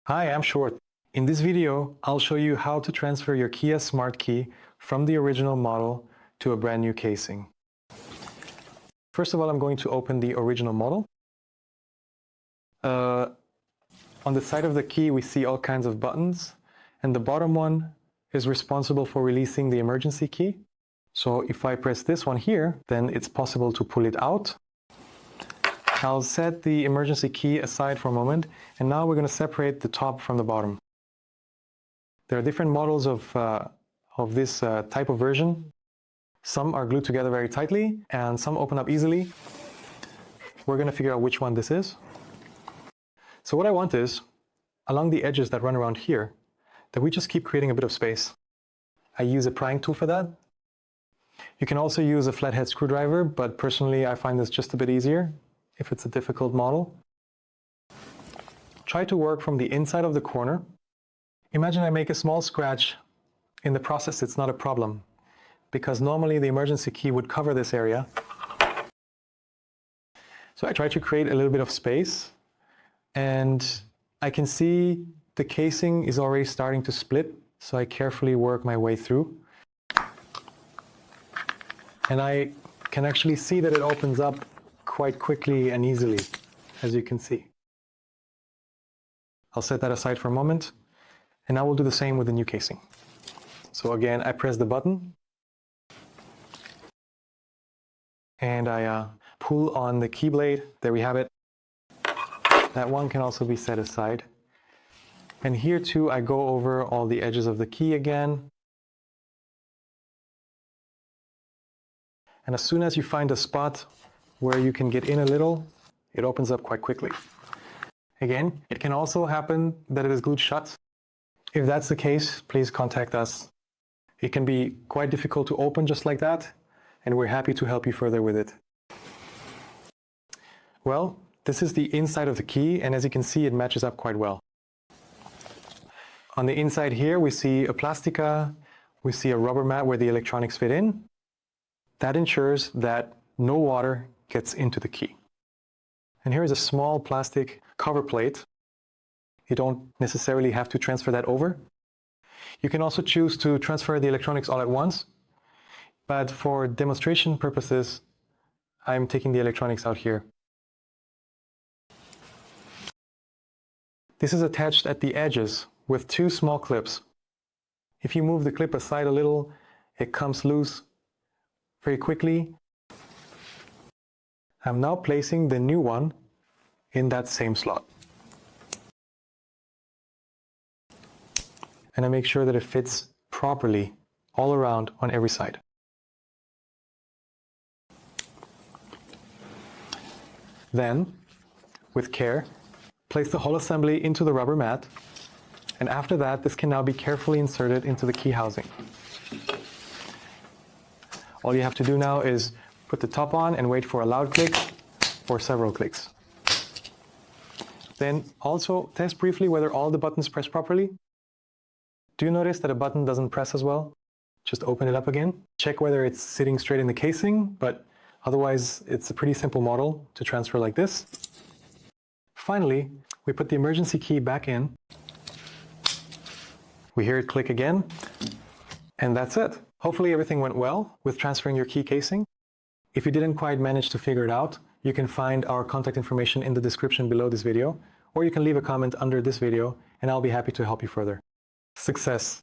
Hi, I'm Short. In this video, I'll show you how to transfer your Kia Smart Key from the original model to a brand new casing. First of all, I'm going to open the original model. On the side of the key, we see all kinds of buttons, and the bottom one is responsible for releasing the emergency key. So if I press this one here, then it's possible to pull it out. I'll set the emergency key aside for a moment, and now we're going to separate the top from the bottom. There are different models of this type of version. Some are glued together very tightly, and some open up easily. We're going to figure out which one this is. So what I want is, along the edges that run around here, that we just keep creating a bit of space. I use a prying tool for that. You can also use a flathead screwdriver, but personally I find this just a bit easier if it's a difficult model. Try to work from the inside of the corner. Imagine I make a small scratch. In the process, it's not a problem, because normally the emergency key would cover this area. So I try to create a little bit of space, and I can see the casing is already starting to split, so I carefully work my way through. And I can actually see that it opens up quite quickly and easily, as you can see. I'll set that aside for a moment, and I will do the same with the new casing. So again, I press the button, and I pull on the key blade. There we have it. That one can also be set aside. And here too, I go over all the edges of the key again. And as soon as you find a spot where you can get in a little, it opens up quite quickly. Again, it can also happen that it is glued shut. If that's the case, please contact us. It can be quite difficult to open just like that, and we're happy to help you further with it. Well, this is the inside of the key, and as you can see, it matches up quite well. On the inside here, we see a plastica, we see a rubber mat where the electronics fit in. That ensures that no water gets into the key. And here is a small plastic cover plate. You don't necessarily have to transfer that over. You can also choose to transfer the electronics all at once, but for demonstration purposes, I'm taking the electronics out here. This is attached at the edges with two small clips. If you move the clip aside a little, it comes loose very quickly. I'm now placing the new one in that same slot. And I make sure that it fits properly all around on every side. Then, with care, place the whole assembly into the rubber mat, and after that, this can now be carefully inserted into the key housing. All you have to do now is put the top on and wait for a loud click or several clicks. Then also test briefly whether all the buttons press properly. Do you notice that a button doesn't press as well? Just open it up again. Check whether it's sitting straight in the casing, but otherwise it's a pretty simple model to transfer like this. Finally, we put the emergency key back in. We hear it click again, and that's it. Hopefully everything went well with transferring your key casing. If you didn't quite manage to figure it out, you can find our contact information in the description below this video, or you can leave a comment under this video, and I'll be happy to help you further. Success!